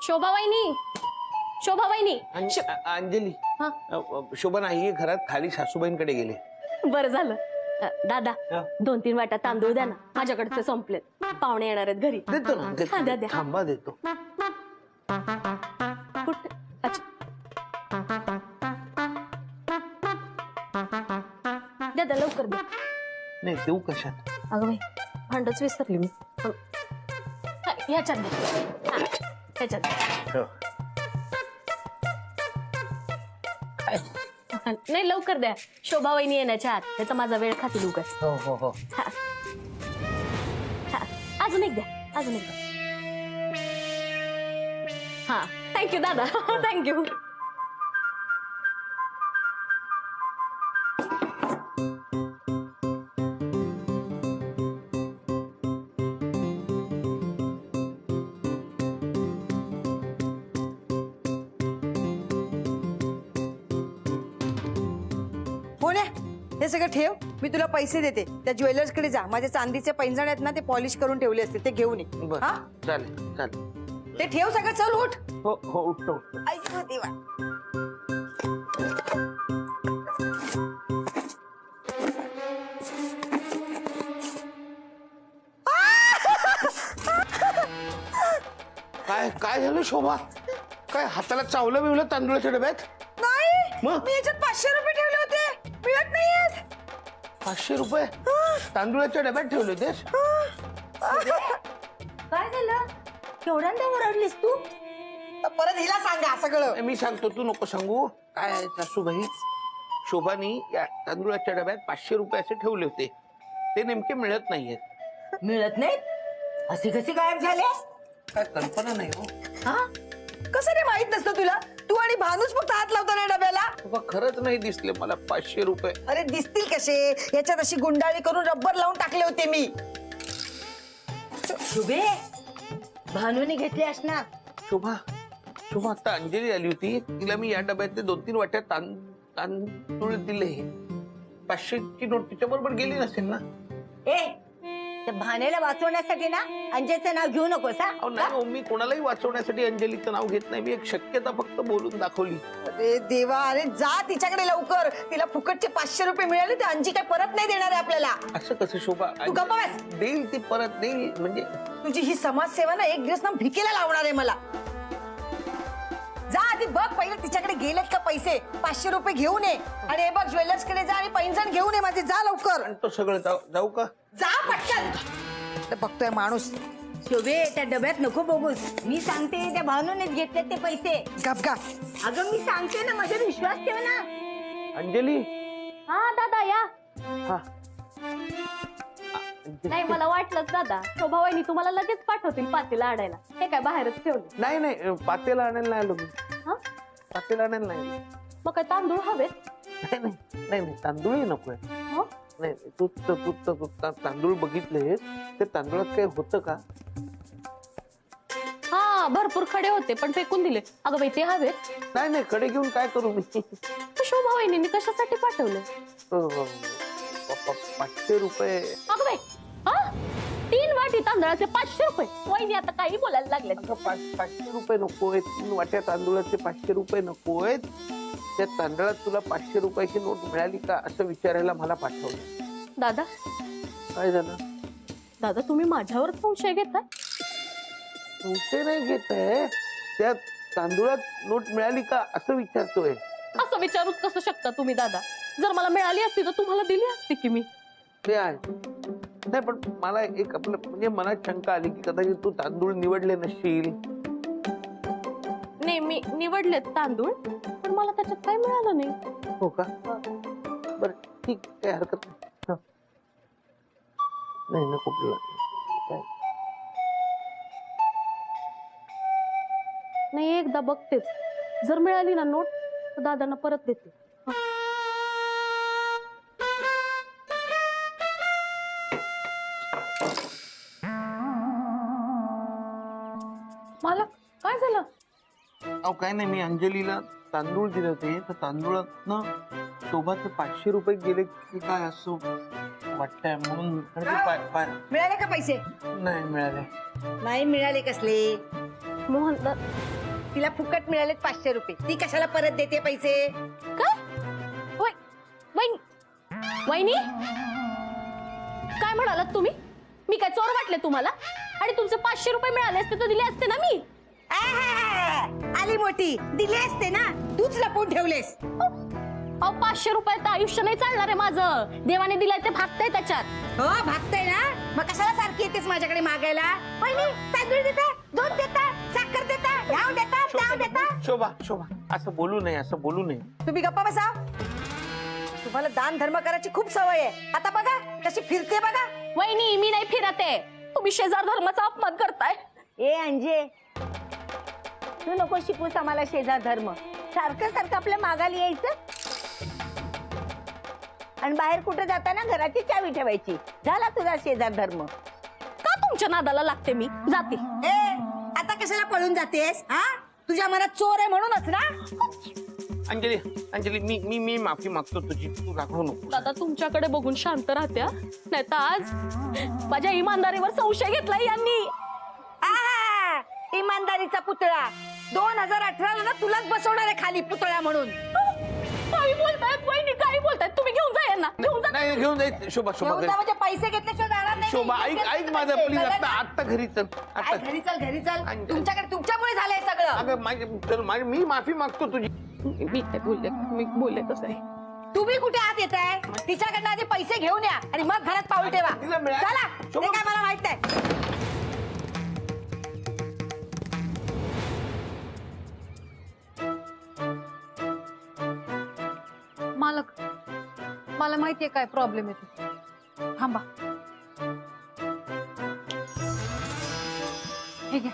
शोभा वहिनी, शोभा वहिनी. अंजली शोभा नाहीये घरात, खाली सासूबाईंकडे गेले. बरं झालं. दादा 2-3 वाट्या तांदूळ द्या ना, माझ्याकडचे संपलेत. पाहुणे येणार आहेत घरी. देतो ना, हा, द्या द्या. थांबा देतो. कुठे? अच्छा, द्या द्या, लवकर द्या. नाही देऊ कशात? अगं बाई, भांडच विसरली मी. ह्याच्यात द्या. हा, ह्याच्यात द्या. काय? नाही, लवकर द्या. शोभा वहिनी येण्याच्या आत. त्याचा माझा वेळ खातील उगाच. हो हो हो. हा. हा, अजून एक द्या, अजून एक द्या. हा, थँक्यू दादा, थँक्यू. हे सगळं ठेव, मी तुला पैसे देते. त्या ज्वेलर्स कडे जा, माझे चांदीचे पैंजण आहेत ना, ते पॉलिश करून ठेवले असते, ते घेऊन ये. बरं, हा, चालेल चालेल. ते ठेव सगळं. चल उठ. हो हो, उठतो उठतो. ऐक देवा. काय काय झालं शोभा? काय हाताला चावलं बिवलं तांदूळाच्या डब्यात? नाही, मग? मी याच्यात 500 रुपये ठेवले होते, मिळत नाहीयेत. 500 रुपये तांदूळाच्या डब्यात ठेवले होतेस? काय झालं? केवढ्यांदा ओरडलीस तू? परत हिला सांगा सगळं. मी सांगतो, तू नको सांगू. काय आहे सासूबाई, शोभानी या तांदूळाच्या डब्यात 500 रुपये असे ठेवले होते, ते नेमके मिळत नाहीयेत. मिळत नाहीत? असे कसे गायब झाले? काय कल्पना नाही हो. हा, कसं रे माहित नसतं तुला? तू आणि भानूच फक्त हात लावता ना डब्याला. बाबा खरंच नाही दिसले मला 500 रुपये. अरे दिसतील कसे? याच्यात अशी गुंडाळी करून रब्बर लावून टाकले होते मी. शुभे, भानूने घेतले असणार. शोभा शोभा आता अंजली आली होती, तिला मी या डब्यातले 2-3 वाट्या तांदूळ दिले. 500ची नोट तिच्या बरोबर गेली नसेल ना? ए, त्या भानेला वाचवण्यासाठी ना अंजयचं नाव घेऊ नकोस. अहो नाही हो, मी कोणालाही वाचवण्यासाठी अंजलीचं नाव घेत नाही. मी एक शक्यता फक्त बोलून दाखवली. अरे देवा, अरे जा तिच्याकडे लवकर. तिला फुकटचे 500 रुपये मिळाले, ते अंजी काय परत नाही देणार आहे आपल्याला. असं कसं शोभा? तू गप्प बस. देईल ती परत देईल. म्हणजे तुझी ही समाजसेवा ना एक दिवस ना भिकेला लावणार आहे मला. जा आधी बघ पहिलं तिच्याकडे गेलेत का पैसे. 500 रुपये घेऊन ये. आणि हे बघ ज्वेलर्स कडे जा आणि पैंजण घेऊन ये माझे. जा लवकर. तो सगळं जाऊ का? जा पटकन. बघतोय माणूस. शोभे, त्या डब्यात नको बघूस. मी सांगते त्या भानूनेच घेतले ते पैसे. गप गप. अगं मी सांगते ना, माझ्यावर विश्वास ठेव ना. अंजली. हा दादा या. हा, नाही, मला वाटलंच दादा, शोभा वहिनी तुम्हाला लगेच पाठवतील पातेला आणायला. हे काय बाहेरच ठेवलं? नाही नाही, पातेला आणायला नाही आलो मी. हा, पातेला आणायला नाही. मग काय तांदूळ हवेत? नाही नाही नाही, तांदूळही नकोय. हो, नाही, तू तांदूळ बघितले, ते तांदूळात काही होतं का? हा, भरपूर खडे होते पण फेकून दिले. अगं बाई, ते हवेत. नाही नाही, कडे घेऊन काय करू मी? शोभा वहिनींनी कशासाठी पाठवलं? 500 रुपये. अगं बाई, हा, 3 वाटी तांदळाचे 500 रुपये. वहिनी आता काही बोलायला लागल्या. 500 रुपये नकोय. 3 वाट्या तांदूळाचे 500 रुपये नकोय. त्या तांदळात तुला 500 रुपयाची नोट मिळाली का असं विचारायला मला पाठवलं. दादा, काय झालं? दादा तुम्ही माझ्यावर संशय घेताय? संशय नाही घेत आहे, त्या तांदूळात नोट मिळाली का असं विचारतोय. असं विचारूच कसं शकता तुम्ही दादा? जर मला मिळाली असती तर तुम्हाला दिली असती की मी. ते आहे. नाही पण मला एक आपलं म्हणजे मनात शंका आली की कदाचित तू तांदूळ निवडले नसशील. नाही, मी निवडलेत तांदूळ, पण मला त्याच्यात काही मिळालं नाही. हो का? बर ठीक, काही हरकत नाही. हं. नाही नको काय. नाही, एकदा बघतेच. जर मिळाली ना नोट तर दादांना परत देते. मला काय झालं? अहो काय नाही, मी अंजलीला तांदूळ दिले होते, तर तांदूळातनं शोभाचे 500 रुपये गेले की काय असं वाटतंय म्हणून. मिळाले का पैसे? नाही मिळाले. नाही मिळाले कसले? मोहन तिला फुकट मिळालेत 500 रुपये, ती कशाला परत देते पैसे? काय वहिनी काय म्हणालात तुम्ही? मी काय चोर वाटले तुम्हाला? आणि तुमचे 500 रुपये मिळाले असते तर दिले असते ना मी. आली मोठी, दिले असते ना, तूच लपवून ठेवलेस. अहो 500 रुपयात आयुष्य नाही चालणार आहे माझं. देवाने दिलाय ते भागतंय त्याच्यात. हो भागतय ना, मग कशाला सारखी येतेस माझ्याकडे मागायला? वहिनी तांदूळ देता, दूध देता, साखर देता, ह्याव देता, त्याव देता. शोभा शोभा असं बोलू नये, असं बोलू नये. तुम्ही गप्पा बसा. तुम्हाला दान धर्म करायची खूप सवय आहे. आता बघा कशी फिरते बघा. वहिनी मी नाही फिरते, तुम्ही शेजार धर्माचा अपमान करताय. ए अंजे, तू नको शिकूस आम्हाला शेजार धर्म. सारखं सारखं आपल्या मागायला यायचं आणि बाहेर कुठे जाताना घराची चावी ठेवायची. झाला तुझा शेजार धर्म. का तुमच्या नादाला लागते मी? जाते. ए आता कशाला पळून जातेस? हा, तुझ्या मनात चोर आहे म्हणूनच ना. अंजली अंजली मी मी मी माफी मागतो तुझी, तू रागवू नको. दादा तुमच्याकडे बघून शांत राहत्या, नाही तर आज माझ्या इमानदारीवर संशय घेतलाय यांनी. आहा, इमानदारीचा पुतळा 2018 ला तुलाच बसवणार आहे खाली पुतळा म्हणून. काही बोलतायत वहिनी, काही बोलतायत. तुम्ही घेऊन जा यांना, घेऊन जा. नाही घेऊन जाईल. शोभा शोभा घेऊन जा म्हणजे पैसे घेतल्याशिवाय जाणार नाही. शोभा ऐक ऐक माझं प्लीज. आता आता घरी चल. काय आता घरी चल, घरी चल. आणि- तुमच्याकडे तुमच्यामुळे झालंय सगळं. अगं माझे चल माझे, मी माफी मागतो तुझी. मी काय बोलले, मी बोलले कसं आहे. तुम्ही कुठे आत येताय? तिच्याकडनं आधी पैसे घेऊन या आणि मग घरात पाऊल ठेवा. तिला मिळालं. चला, ते शोभा. काय मला माहित नाही. मालक, मला माहितीये काय प्रॉब्लेम येतो. थांबा, हे घ्या.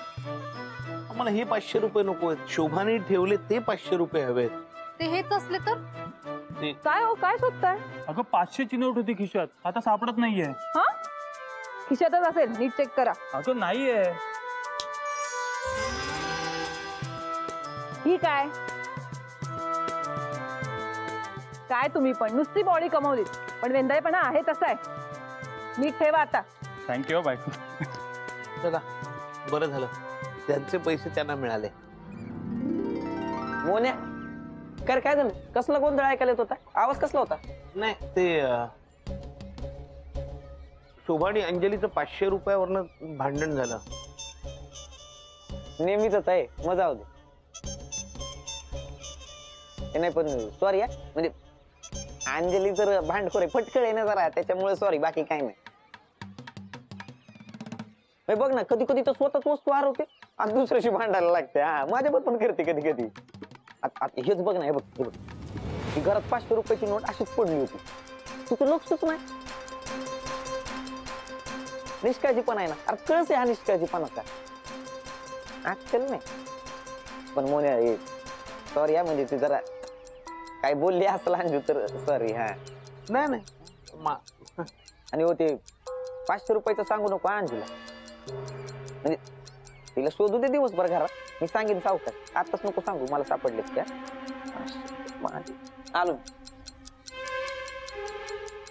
मला हे 500 रुपये नको आहेत. शोभाने ठेवले ते 500 रुपये हवेत. ते हेच असले तर ते काय हो, काय शोधताय? अगं 500ची नोट होती खिशात, आता सापडत नाहीये. हा, खिशातच असेल, नीट चेक करा. अगं नाहीये. ही काय काय तुम्ही पण नुसती बॉडी कमवली, पण वेंदाईपणा आहे तसा आहे. नीट ठेवा आता. थँक्यू बायको. चला बरं झालं, त्यांचे पैसे त्यांना मिळाले. मोन्या कर, काय झालं? कसला गोंधळ ऐकायला येत होता? आवाज कसला होता? नाही ते शोभा आणि अंजलीचं 500 रुपयावरनं भांडण झालं. नेहमीच आहे, मजा होते. नाही पण सॉरी म्हणजे अंजली तर भांडखोर आहे, फटकळ आहे ना जरा, त्याच्यामुळे सॉरी, बाकी काही नाही. बघ ना, कधी कधी तर स्वतःच वस्तू हरवते आणि दुसऱ्याशी भांडायला लागते. हा, माझ्यावर पण करते कधी कधी. हेच बघ ना, हे बघ हे बघ, ही घरात 500 रुपयाची नोट अशीच पडली होती. तुझं लक्षच नाही. निष्काळजीपणा आहे ना. अरे कळस आहे हा निष्काळजीपणा. अक्कल नाही. पण मोन्या सॉरी हा, म्हणजे ती जरा काय बोलली असं अंजू तर सॉरी. हा नाही नाही आणि हो ते 500 रुपयाचं सांगू नको अंजूला. म्हणजे तिला शोधू दे दिवसभर घरात, मी सांगेन सावकार. आताच नको सांगू, मला सापडले त्या. आलो.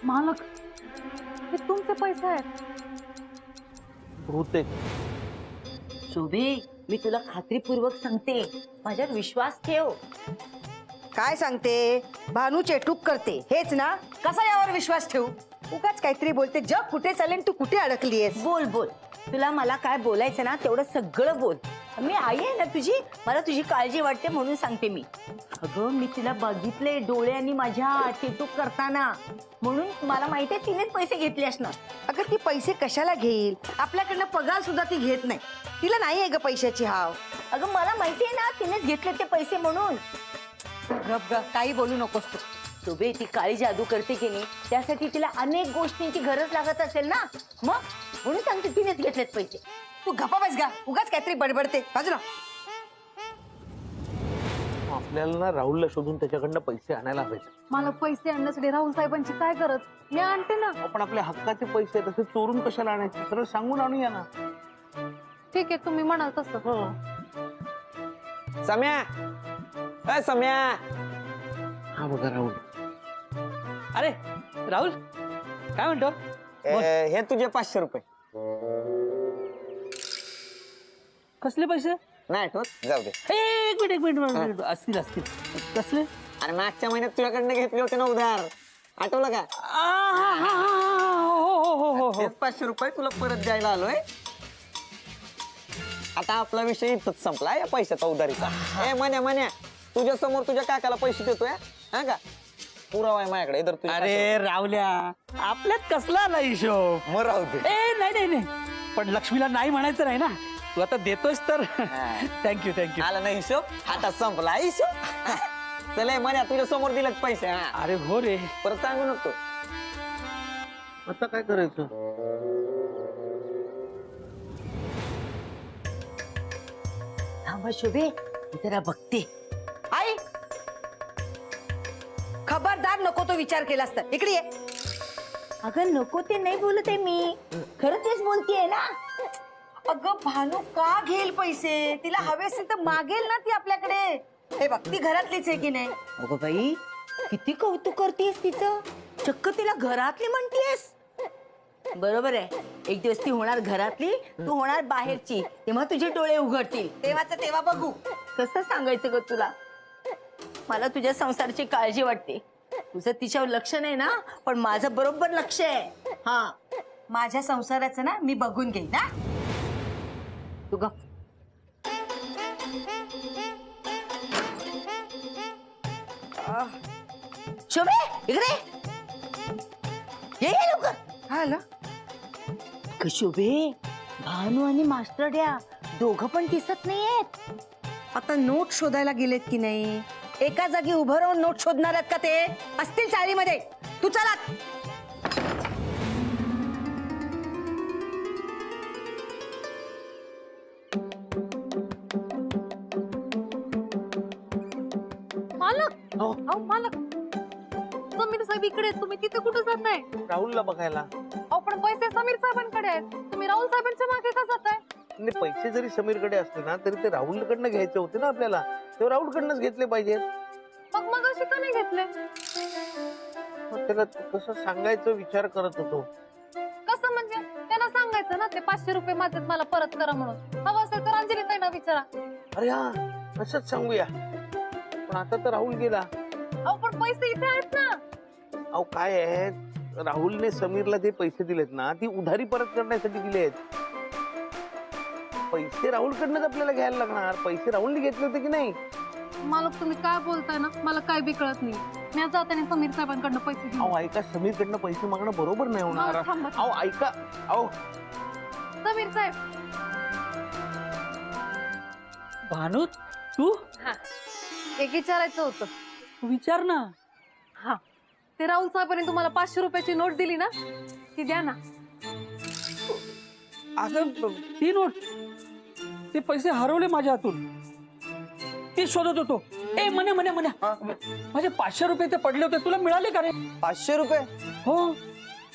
मालक, हे तुमचे पैसे आहेत. बहुतेक. शोभे, मी तुला खात्रीपूर्वक सांगते, माझ्यावर विश्वास ठेव. काय सांगते? भानू चेटूक करते हेच ना. कसा यावर विश्वास ठेवू? उगाच काहीतरी बोलते. जग कुठे चालेल, तू कुठे अडकलीयस? बोल बोल, तुला मला काय बोलायचं ना तेवढं सगळं बोल. मी आई आहे ना तुझी, मला तुझी काळजी वाटते म्हणून सांगते मी. अगं मी तिला बघितले डोळ्यांनी माझ्या चेटूक करताना, म्हणून मला माहिती आहे तिनेच पैसे घेतले असणार. अगं ती पैसे कशाला घेईल? आपल्याकडनं पगार सुद्धा ती घेत नाही. तिला नाही आहे ग पैशाची हाव. अगं मला माहिती आहे ना तिनेच घेतले ते पैसे म्हणून. गप ग, काही बोलू नकोस तू. शोभे, ती काळी जादू करते की नाही, त्यासाठी तिला अनेक गोष्टींची गरज लागत असेल ना, मग म्हणून सांगते तिनेच घेतलेत पैसे. तू गप्पा बस गा, उगाच काहीतरी बडबडते. बाजूला. आपल्याला ना राहुलला शोधून त्याच्याकडनं पैसे आणायला हवेत. मला पैसे आणण्यासाठी राहुल साहेबांची काय गरज? मी आणते ना. आपण आपल्या हक्काचे पैसे तसे चोरून कशाला आणायचे? सरळ सांगून आणूया ना. ठीक आहे, तुम्ही म्हणाल तसं. सम्या, अय सम्या. हा बघा राहुल. अरे राहुल, काय म्हणतो? हे तुझे 500 रुपये. कसले पैसे? नाही आठवत जाऊ दे. एक मिनिट असतील असतील कसले अरे मागच्या महिन्यात तुझ्याकडनं घेतले होते ना उधार, आठवलं का? हो तेच 500 रुपये तुला परत द्यायला आलोय. आता आपला विषय इथंच संपला या पैशाचा उधारीचा. ए म्हण्या तुझ्या समोर तुझ्या काकाला पैसे देतोय हा का? पुरावा आहे माझ्याकडे इधर तुझ्या अरे रावल्या आपल्यात कसला आला हिशोब. काकाला. मग राहू दे. ए नाही पण लक्ष्मीला नाही म्हणायचं नाही ना, तू आता देतोयस तर. थँक्यू आला नाही हिशोब, आता संपला हिशोब. चल म्हण्या तुझ्या समोर दिलेत पैसे. हा. अरे हो रे. परत सांगू नको. आता काय करायचं? थांबा शोभे जरा बघते. आई खबरदार, नको तो विचार केलास तर. इकडे ये. अगं नको ते नाही बोलत आहे मी, खरं तेच बोलतेय ना. अगं भानू का घेईल पैसे? तिला हवे असेल तर मागेल ना ती आपल्याकडे. हे बघ ती घरातलीच आहे की नाही. अगं बाई किती कौतुक करतेस तिचं, चक्क तिला घरातली म्हणतेस. बरोबर आहे, एक दिवस ती होणार घरातली, तू होणार बाहेरची, तेव्हा तुझे डोळे उघडतील. तेव्हाच तेव्हा बघू. कसं सांगायचं ग तुला? मला तुझ्या संसाराची काळजी वाटते. तुझं तिच्यावर लक्ष नाही ना, पण माझं बरोबर लक्ष आहे. हा माझ्या संसाराचं ना मी बघून घेईन ना. तू ग शोभे इकडे ये लवकर. हा ना. शोभे भानू आणि मास्टर द्या दोघं पण दिसत नाहीयेत. आता नोट शोधायला गेलेत की नाही? एका जागी उभं राहून नोट शोधणार आहेत का ते? असतील चाळीमध्ये. तू चला. मालक हो. अहो मालक, समीर साहेब इकडे आहेत. तुम्ही तिथे कुठे जाताय? राहुलला बघायला. अहो पण पैसे समीर साहेबांकडे आहेत, तुम्ही राहुल साहेबांच्या मागे का जाताय? आणि पैसे जरी समीरकडे असले ना तरी ते राहुलकडनं घ्यायचे होते ना आपल्याला, तेव्हा राहुलकडनंच घेतले पाहिजेत. मग अशी का नाही घेतले? मग त्याला कसं सांगायचं विचार करत होतो. कसं म्हणजे? त्यांना सांगायचं ना ते 500 रुपये माझे मला परत करा म्हणून. हवं असेल तर अंजली ताईंना विचारा. अरे हा, असंच सांगूया. पण आता तर राहुल गेला. अहो पण पैसे इथे आहेत ना. अहो काय आहे, राहुलने समीरला जे पैसे दिलेत ना ती उधारी परत करण्यासाठी दिले आहेत. पैसे राहुलकडनंच आपल्याला घ्यायला लागणार. पैसे राहुलने घेतले होते की नाही? मालक तुम्ही काय बोलताय ना, मला काय बी कळत नाही. मी आज जाताना समीर साहेबांकडनं पैसे घेऊन. अहो ऐका, समीरकडनं पैसे मागणं बरोबर नाही होणार. अहो, थांबा. अहो ऐका, अहो समीर साहेब. भानू तू एक विचारायचं होतं. विचार ना. हा, ते राहुल साहेबांनी तुम्हाला 500 रुपयाची नोट दिली ना, ती द्या ना. अगं ती नोट, ते पैसे हरवले माझ्या हातून, ते शोधत होतो. ए म्हणे माझे 500 रुपये ते पडले होते, तुला मिळाले का रे? 500 रुपये? हो.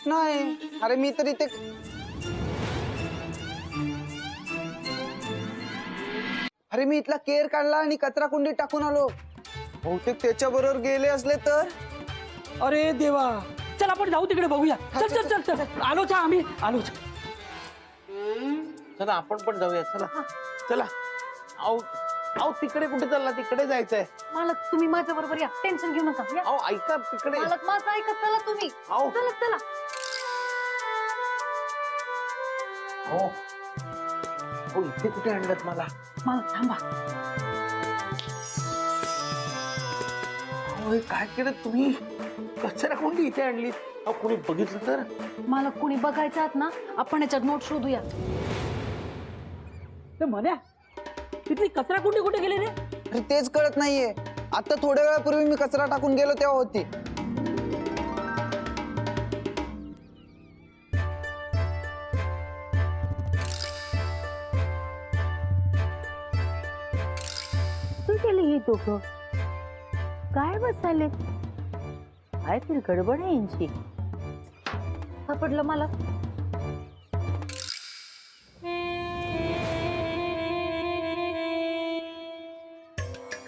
नाही, अरे मी तरी ते अरे मी इथला केर काढला आणि कचरा कुंडीत टाकून आलो. बहुतेक त्याच्या बरोबर गेले असले तर. अरे देवा, चल आपण जाऊ तिकडे बघूया. चल चल चल चल आलोच हा, आम्ही आलोच. चला आपण पण जाऊया. चला चला. अहो अहो तिकडे कुठे चालला? तिकडे जायचंय. मालक तुम्ही माझ्या बरोबर या, टेन्शन घेऊ नका. या. अहो ऐका तिकडे. मालक माझं ऐका, चला तुम्ही. अहो. चला चला. हो हो, इथे कुठे आणलं मला? मालक थांबा. अहो हे काय केलं तुम्ही? कचरा कोंडी इथे आणली? अहो कोणी बघितलं तर? मालक कुणी बघायचं आहात ना, आपण याच्यात नोट शोधूया. ते म्हण्या, तिथली कचरा कुंडी कुठे गेली रे? अरे तेच कळत नाहीये. आता थोड्या वेळापूर्वी मी कचरा टाकून गेलो तेव्हा होती. तू केलं हे दोघं काय बसायले? काय तरी गडबड आहे यांची. सापडलं मालक.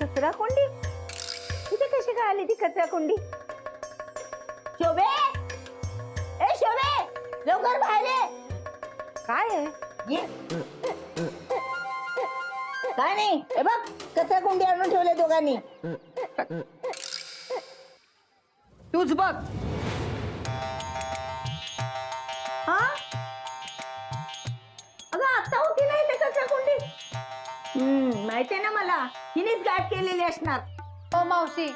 कचरा कोंडी इथे कशी काय आली ती कचरा कोंडी? शोभे, ए शोभे, लवकर बाहेर ये. काय आहे? ये. काय नाही हे बघ कचरा कुंडी आणून ठेवले दोघांनी. तूच बघ. हा अगं आता होती नाही ते कचरा कुंडी. माहितीये ना मला हिनेच गाठ केलेली असणार. हो मावशी,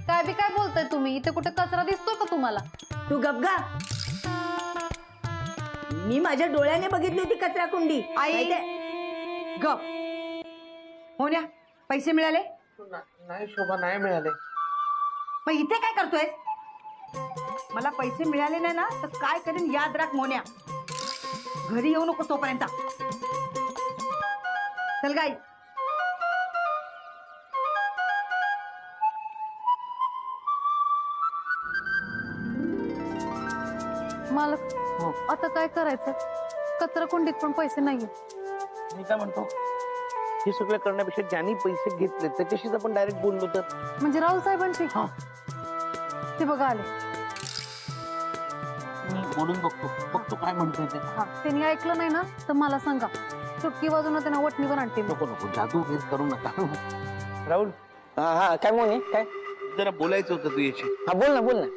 काय बी काय बोलताय तुम्ही? इथे कुठे कचरा दिसतो का तुम्हाला? तू गपगा. मी माझ्या डोळ्याने बघितली होती कचरा कुंडी. आई. माहितीये? गप. होण्या पैसे मिळाले? नाही शोभा, नाही मिळाले. मग इथे काय करतोय? मला पैसे मिळाले नाही ना तर काय करेन याद राख मोन्या. घरी येऊ नको तोपर्यंत. चल गाई. मालक, आता काय करायचं? कचरा कुंडीत पण पैसे नाहीये. मी काय म्हणतो, हे सगळं करण्यापेक्षा ज्यांनी पैसे घेतले त्याच्याशीच आपण डायरेक्ट बोललो तर. म्हणजे राहुल साहेबांशी? हा. ते बघा आले. मी बोलून बघतो काय म्हणतोय ते. हा, त्यांनी ऐकलं नाही ना तर मला सांगा. चुटकी वाजवून त्यांना वटणी पण आणते मी. नको जादू हे करू नका. राहुल, हा काय मोनी काय? जरा बोलायचं होतं तुझ्याशी. हा बोल ना बोल ना.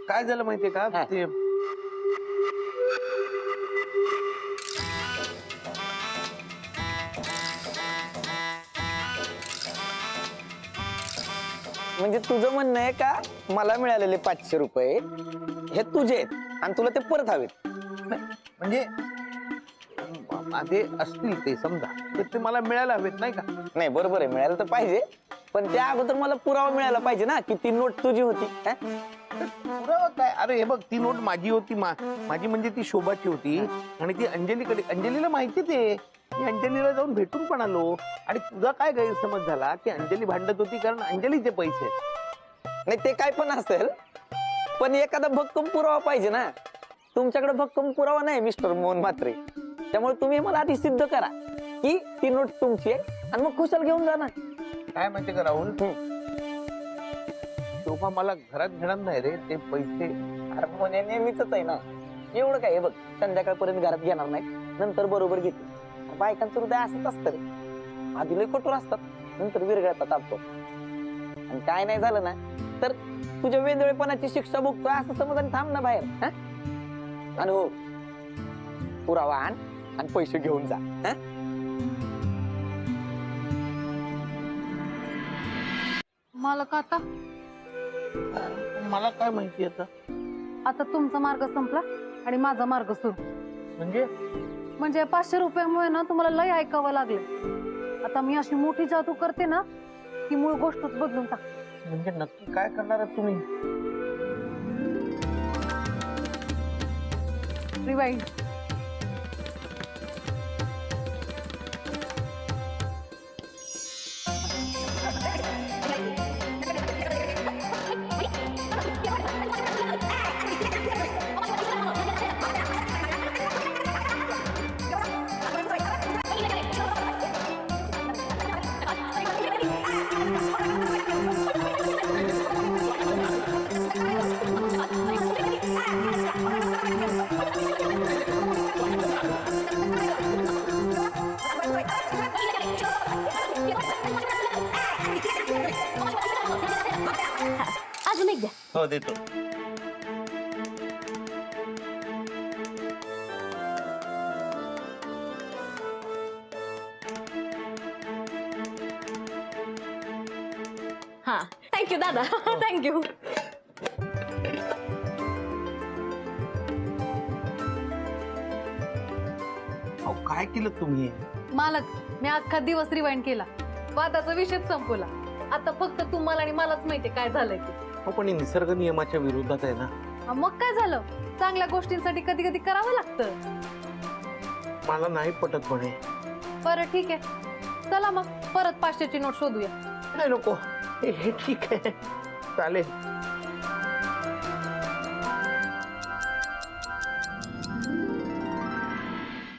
काय झालं माहितीये का, हा. ते म्हणजे तुझं म्हणणं आहे का मला मिळालेले 500 रुपये हे तुझे आहेत आणि तुला ते परत हवेत? म्हणजे माझे असतील ते समजा, तर ते मला मिळायला हवेत नाही का? नाही बरोबर आहे, मिळायला तर पाहिजे, पण त्या अगोदर मला पुरावा मिळायला पाहिजे ना की ती नोट तुझी होती. हा? पुरावा काय? अरे हे बघ, ती नोट माझी होती. माझी म्हणजे ती शोभाची होती आणि ती अंजलीकडे. अंजलीला माहिती ते. मी अंजलीला जाऊन भेटून पण आलो. आणि तुझा काय गैरसमज झाला की अंजली भांडत होती कारण अंजलीचे पैसे आहेत. नाही ते काय पण असेल, पण एखादा भक्कम पुरावा पाहिजे ना. तुमच्याकडे भक्कम पुरावा नाही मिस्टर मोहन म्हात्रे. त्यामुळे तुम्ही मला आधी सिद्ध करा की ती नोट तुमची आहे आणि मग खुशाल घेऊन जा ना. काय माहितीये का राहुल, शोभा मला घरात घेणार नाही रे ते पैसे. अरे मोन्या नेहमीच आहे ना. एवढं काय हे बघ, संध्याकाळपर्यंत घरात घेणार नाही, नंतर बरोबर घेते. बायकांचं हृदय असंच असतं रे. आधी लय कठोर असतात, नंतर विरघळतात आपतो. आणि काय नाही झालं ना तर तुझ्या वेंदळेपणाची शिक्षा भोगतोय असं समज आणि थांब ना बाहेर. हा? आणि हो, पुरावा आण आणि पैसे घेऊन जा. हा? मालक, आता मला काय माहिती आता. आता तुमचा मार्ग संपला आणि माझा मार्ग सुरू. म्हणजे 500 रुपयामुळे ना तुम्हाला लय ऐकावं लागले. आता मी अशी मोठी जादू करते ना की मूळ गोष्टच बदलून टाक. म्हणजे नक्की काय करणार आहात तुम्ही? रिवाइंड. अजून एक द्या. हो देतो. हा, थँक्यू दादा. थँक्यू. अहो काय केलं तुम्ही? मालक, मी अख्खा दिवस रिवाइंड केला. वादाचा विषयच संपवला. आता फक्त तुम्हाला आणि मलाच माहितीये काय झालंय ते. हो पण हे निसर्ग नियमाच्या विरोधात आहे ना. हा, मग काय झालं? चांगल्या गोष्टींसाठी कधी कधी करावं लागतं. मला नाही पटत म्हणे. बरं ठीक आहे, चला मग परत 500ची नोट शोधूया. नाही नको, हे ठीक आहे, चालेल.